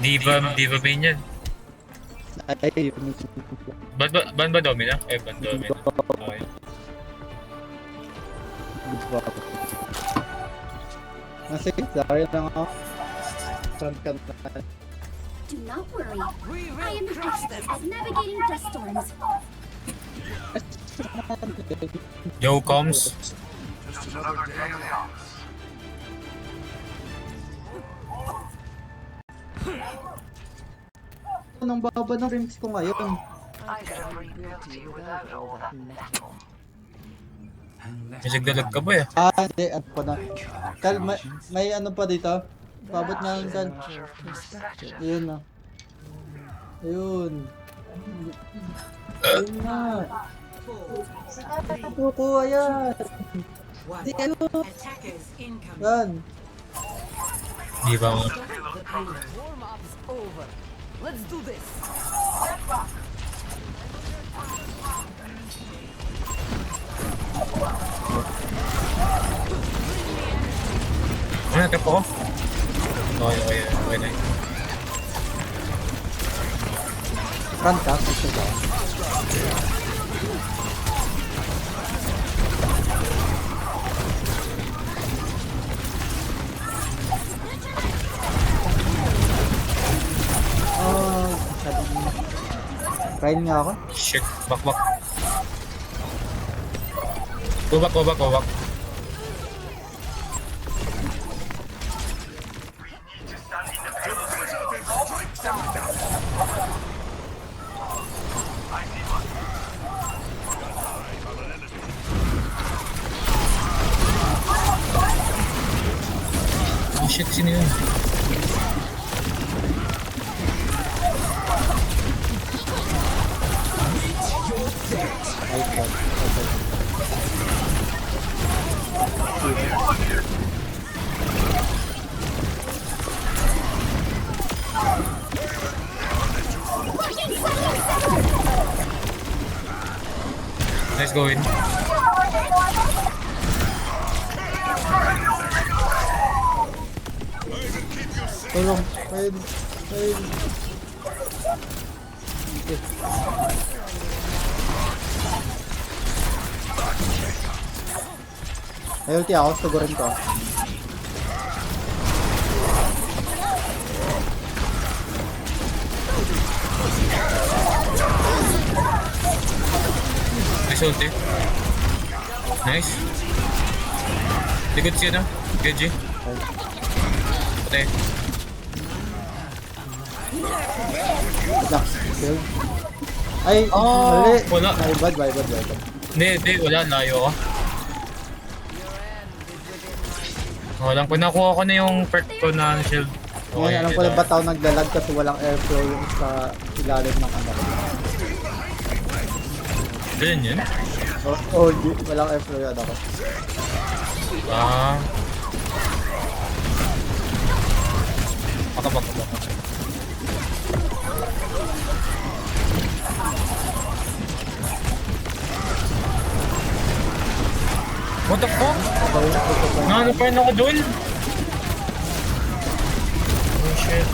Diva main yan. Ay, Ban ba Domina? Ban Domina. Okay. sige, sorry lang ako. Front ka na. Do not worry. I am an expert at navigating dust storms. Yo, comms. Anong baba ng rims ko ngayon? May nagdalag ka ba eh? Hindi, ano pa na. Kal, may ano pa dito? Babot nga lang, Kal. Ayun na. Ayun. Ayun na. Kukuha yan. Di, ayun. Yan. Diva mo. Warm-up's over. Let's do this. Ano natin po? Okay na. Front ka, gusto ka. Sabi niya. Kain nga ako. Shit, back. Go back. Oh shit, sino yun? Ay, God. Okay. Let's go in. Tulong. Kain. Ay, ulti ako. Tugurin ko. Nice ulti. Nice. Likod siya na. GG. Patay. Black skill. Ay, Oh, mali. wala. Ay, bad. Hindi, wala. Layo ako. Walang ko nakuha ko na yung perk ko na shield. Ngayon, alam ko na ba't ako naglalag kasi walang airflow yung sa ilalim ng ano. Ganyan yun? Walang airflow yun ako. Ah. Baka. What the fuck? Nano pa rin ako dun? Oh shit.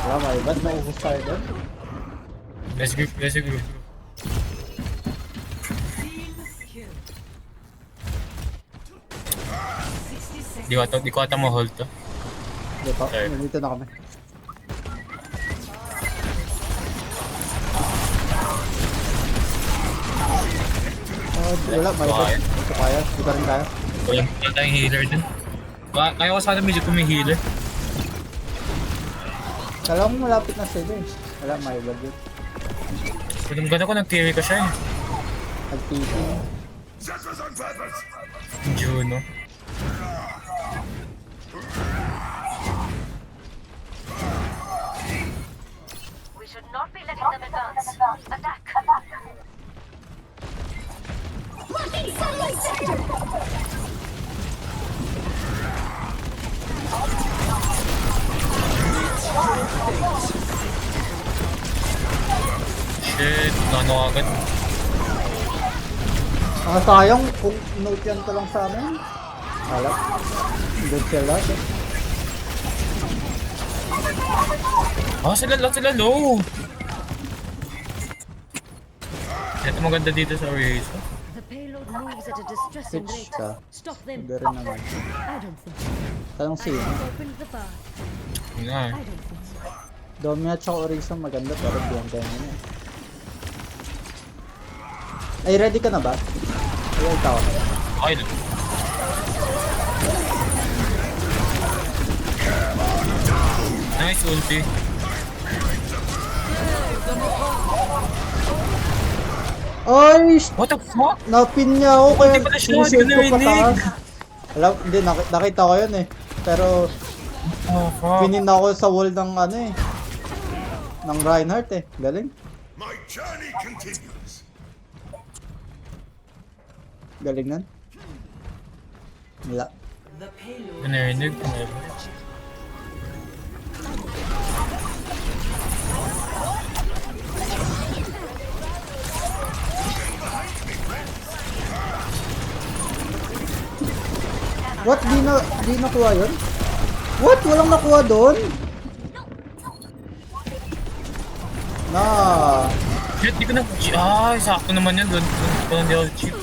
Wala, may ba't maubos tayo doon? Let's go. Di ko ata mo hold to. Hindi pa, Okay. nandito na kami. Wala, may ba't. Ito kaya, dito rin tayo. Wala tayong healer dun. Kaya ko sana medyo kung may healer. Kala mo malapit na sila eh. Wala, may ba't yun. Kung ganda ko, nag-carry ko siya eh. Nag-TV. Juno. We should not be letting them advance. Attack! Blocking satellite sector! Shit, nano agad. Sayang kung note yan ka lang sa amin. Alap. Good sila. Ah, sila low. Ito maganda dito sa Orisa. The payload moves at a distressing Switch rate. ka. Stop them. Hindi rin naman. I don't think so. Tanong sino? Opened the bar. Yun nga. I don't think so. Domina at Orisa maganda pero Bianca yun eh. Ay, ready ka na ba? Ay, ikaw. Okay lang. Nice ulti. Ay! What the fuck? Napin niya ako kaya Hindi pala siya, sinisave hindi ko ko pataas. Alam, hindi, nakita ko yun eh. Pero, Oh, fuck. pinin ako sa wall ng ano eh. Ng Reinhardt eh. Galing. My journey continues. Galing nan. Wala. Narinig. What? Di nakuha yun? What? Walang nakuha doon? Na. Shit, di ko na... Ay, sakto naman yan. Doon hindi ako cheat.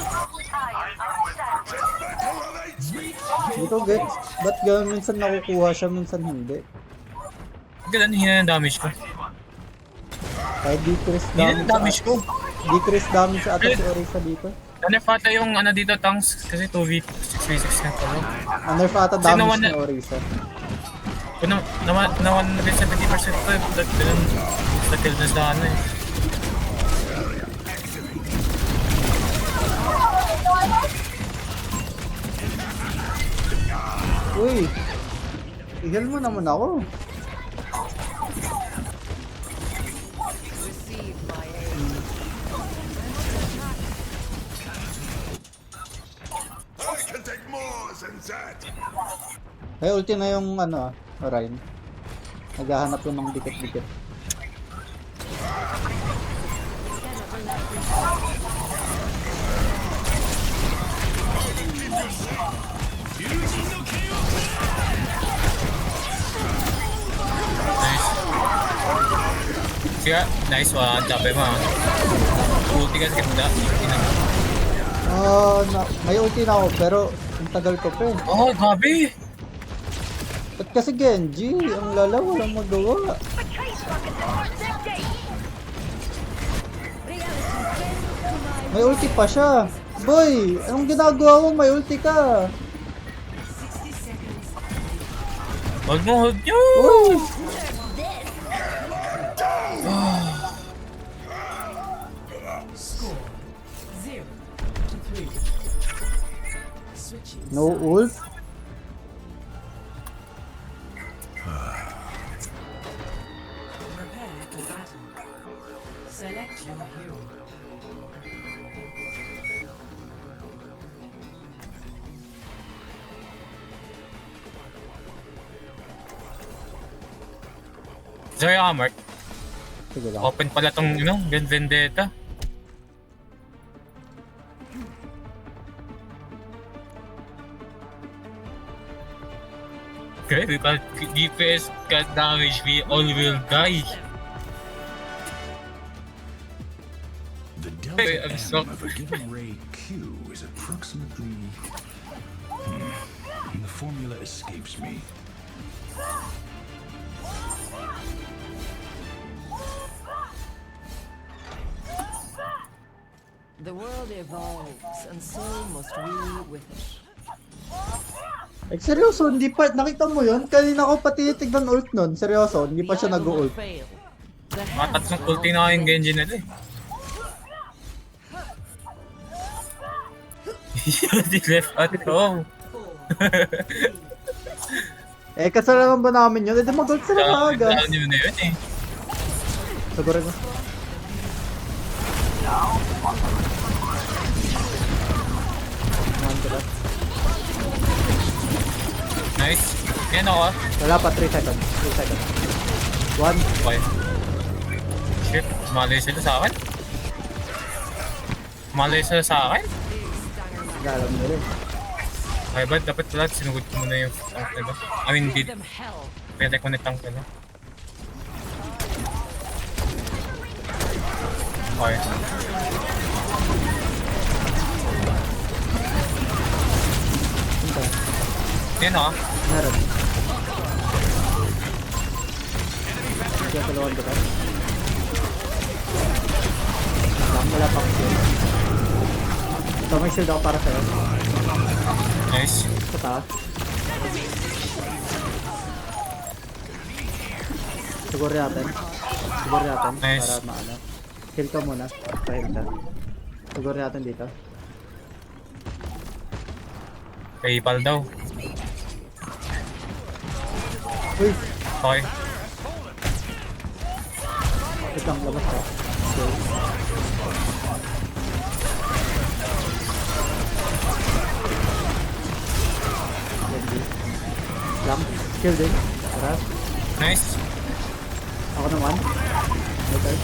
Hindi ko get. Ba't gano'n minsan nakukuha siya, minsan hindi? Ganun, hina ng damage ko. Kahit decrease Hina ng damage ko. Decrease damage ata si Orisa dito. Nerf ata yung ano dito, tanks. Kasi 2v, 6v6 na pala. Nerf ata Kasi damage nawan ni na- Orisa. Kung nawan na 70% ko eh. Ganun, natil na sa ano eh. Uy! I-heal mo naman ako. Receive my aid. I can take more than that. Ay, ulti na yung ano Ryan. Naghahanap yun ng dikit-dikit. Nice. Sige, nice one. Tabi mo ah. Ulti ka sa ganda. May ulti na ako pero ang tagal ko pa eh. Oh, grabe! Ba't kasi Genji? Ang lala, walang magawa. May ulti pa siya. Boy, anong ginagawa mo? May ulti ka. Huwag mo, hold nyo! Uy! No ult? Sorry ka, Mark. Sige lang. Open pala tong, Vendetta. Okay, because DPS got damage, we all will die. The Wait, delta I'm M so- of a given ray Q is approximately... The formula escapes me. The world evolves, and so must we with it. Eh, seryoso, hindi pa, nakita mo yun? Kanina ko pati tignan ult nun. Seryoso, hindi pa siya The eye will nag-ult. fail. The Mga hands tatlong will ulti na yung Genji nila eh. He left at home. Eh, kasalanan ba namin yun? Eh, di mag-ult sila maaga. Down yun na yun eh. Siguro ko. Nice. Yan ako ah. Wala pa, 3 seconds. 3 seconds. 1. Okay. Shit, malay sila sa akin. Malay sila sa akin? Galang nila eh. Ay ba, dapat lahat sinugod ko muna yung tank nila. I mean, give them hell. pinatay ko na tank nila. Okay. Ito. Yan o. Meron. Kaya tulungan ko ba? Wala pa akong shield. Ito, may shield ako para sa'yo. Nice. Ito ta. Siguro natin. Nice. Para maano. Heal ka muna. Pa-heal ka. Siguro natin dito. PayPal daw. Uy! Okay. Wait lang, labas ka. Okay. Ready. Lang. Kill din. Tara. Nice. Ako naman. Okay.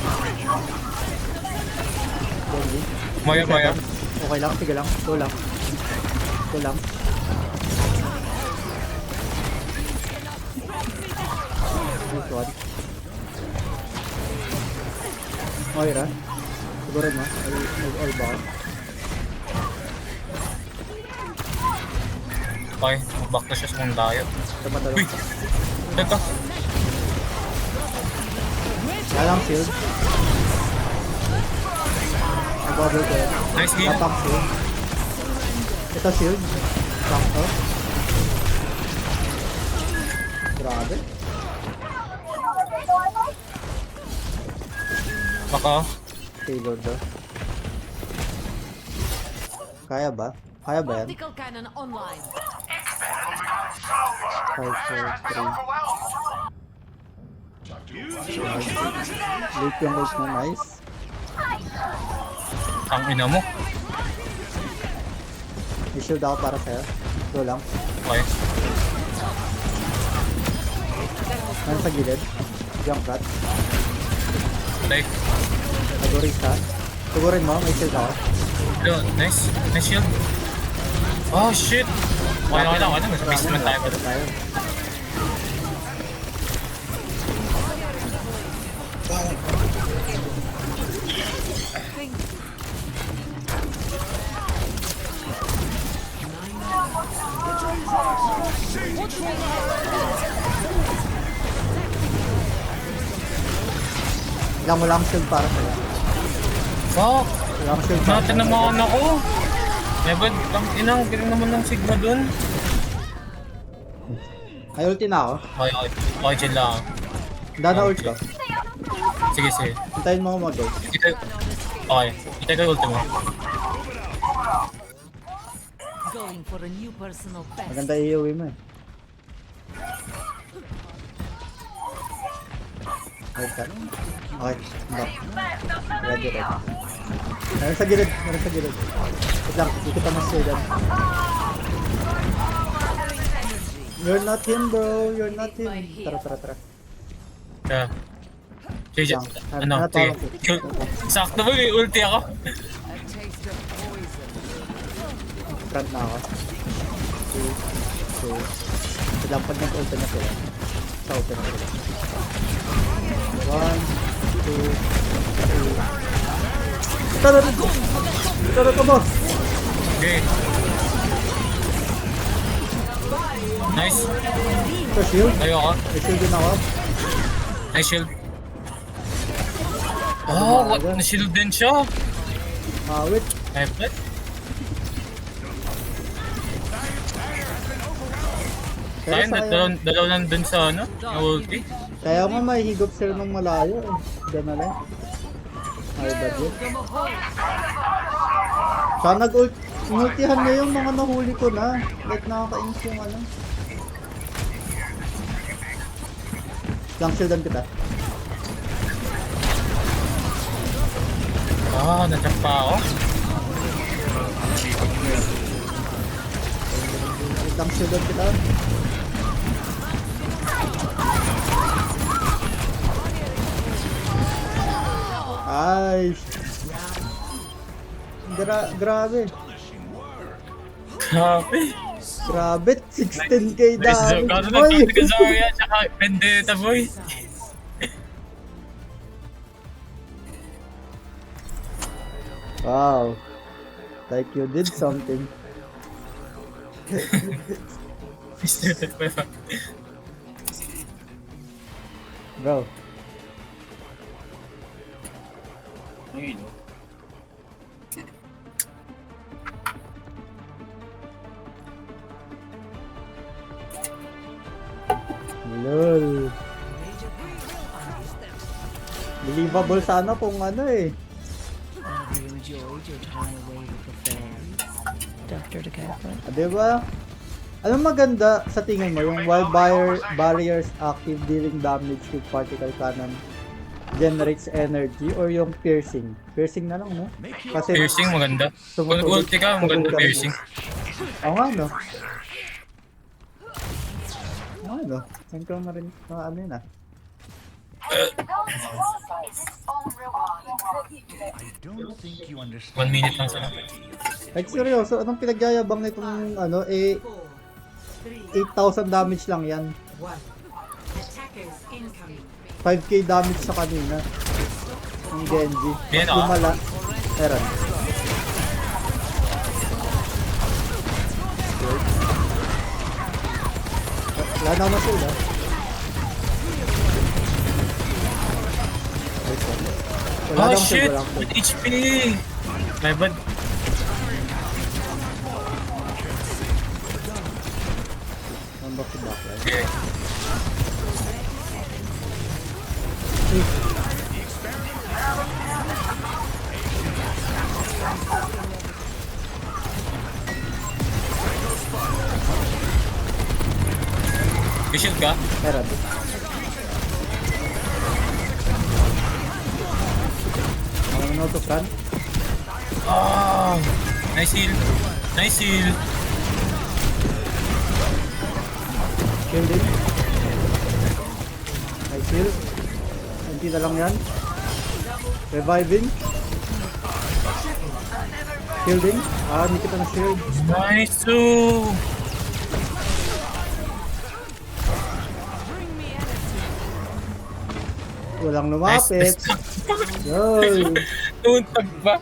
Ready. Maya. Okay lang, sige lang. Ito lang. This one. Moira. Siguro mo. All ba? Okay. Back to siya sa mong layo. Tama talaga. Uy! Ito. Wala lang shield. Nag-bubble ko. Nice game. Napang shield. Ito shield. Pang to. Grabe. Baka. Payload do. Kaya ba? Kaya ba yan? Optical cannon online. 5, 4, 3. Late yung ult mo. Nice. Ang ina mo. May shield ako para sa'yo. Ito lang. Okay. Ano sa gilid? Jump cut. Okay. Nagurin ka. Tugurin mo. May shield ako. Hello. Nice. Nice shield. Oh shit. Okay lang. Nasa basement tayo. Tayo. Ilang mo lang shield para sa'yo. Fuck. Ilang shield para Natin naman ako. Nebad, ang inang galing naman ng Sigma dun. Ay, ulti na ako. Okay, chill lang. Dana ult ko. Sige. Hintayin mo ako mag-go. Okay, itay ko yung ulti mo. Going for a new personal best. Maganda iuwi mo eh. Wait ka. Okay, back. Ready. Meron sa gilid. Wait lang, hindi kita mas-shieldan. You're not him, bro. You're not him. Tara. Yeah. Sige, Lang. ano, sige. Sakto ba, may ulti ako. A taste of poison. Front na ako. 2. Wait lang, pag nag-open na sila. Sa open na sila. 1, 2, 3. Tara ka, boss. Okay. Nice. Ito shield. Tayo ako. May shield din ako. Nice shield. Oh, what? Na-shield din siya. Wait. Ay, what? Pero Sayang, dalaw lang dun sa ano, na ulti. Kaya nga may higop sila ng malayo eh. Diyan na lang. Ay, budget. Sana nag-ultihan niya yung mga nahuli ko na. Like nakakainis yung ano. Lang shieldan kita. Ah, na-trap pa ako. Lang shieldan kita. Ay. Grabe. Grabe, 16k damage, Kano boy. nagkakita ka Zarya, tsaka Vendetta, boy. Wow. Like you did something. Mr. Tagpapa. Bro. Ayun, no? Lol. Believable sana kung ano eh. Have you enjoyed your time away with the fairies, Dr. DeCapra? Diba? Anong maganda sa tingin mo? Yung while barriers active dealing damage with particle cannon generates energy or yung piercing? Piercing na lang, no? Kasi Piercing maganda. Kung ulti ka, maganda piercing. Oo nga, no? Oo nga, no? Saan ko na rin ano yun ah? Is its own reward. I don't think you understand. 1 minute lang sila. Like seryoso, anong pinagyayabang nitong ano eh 8,000 damage lang yan. 5k damage sa kanina. Yung Genji. Yan, Mas lumala. Meron. Wala na naman sila. Wala Oh naman shit! sila. With HP! My bad. One back to back, right? Okay. May shield ka? Meron. Ano to, Fran? Oh! Nice heal! Nice heal! Shielding. Nice heal. Anti na lang yan. Reviving. Shielding. Ah, hindi kita na shield. Nice too! Walang Nice! lumapit. Yoy. Tuntag ba?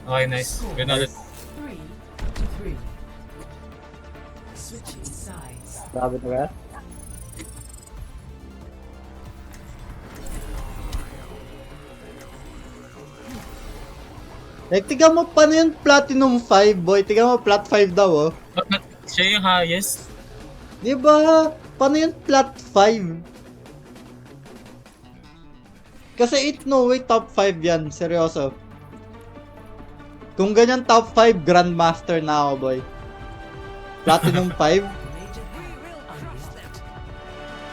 Okay, nice. Good ulit. 3-3. Switching sides. Grabe na ba? Like, tiga mo paano yung Platinum 5, boy? Tiga mo Plat 5 daw, oh. Siya yung highest. Di ba? Paano yung Plat 5? Kasi it no way top 5 yan, seryoso. Kung ganyan top 5, Grandmaster na ako, boy. Platinum 5?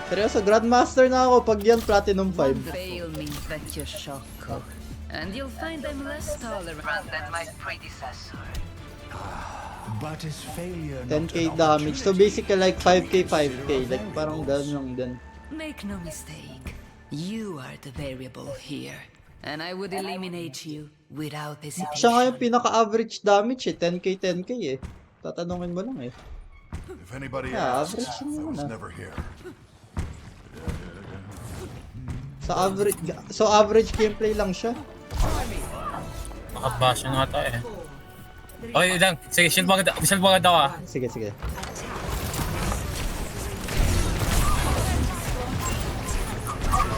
Seryoso, Grandmaster na ako pag yan Platinum 5. Fail means that you shock. And you'll find I'm less tolerant than my predecessor. But is failure not 10k an damage. So opportunity? basically like 5k, 5k. Like parang gano'n lang din. Make no mistake, you are the variable here. And I would eliminate you without Siya nga hesitation. yung pinaka-average damage eh. 10k, 10k eh. Tatanungin mo lang eh. If anybody Yeah, asks, average I naman was ah. never here. So average gameplay lang siya. Nakabash na ata eh. Okay lang. Sige, shield bagad ako ah. Sige, sige.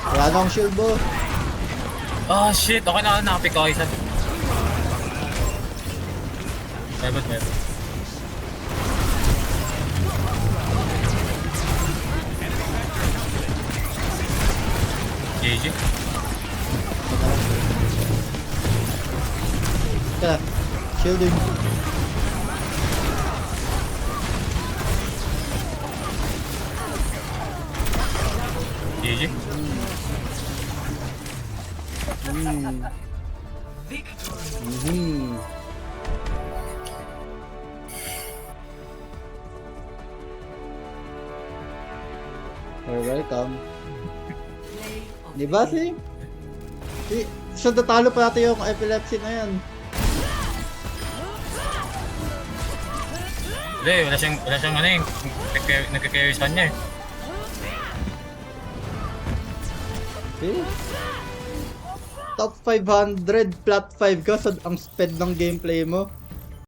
Wala na akong shield mo. Oh shit, okay na nakapik ako isa. Meron. GG. Teka, shielding. GG. Mhm. You're welcome. Diba si? So natalo pa natin yung epilepsy na yan. Hindi, wala siyang ano eh. Nagka-carry sa kanya eh. See? Top 500, plat 5 ka, so ang speed ng gameplay mo.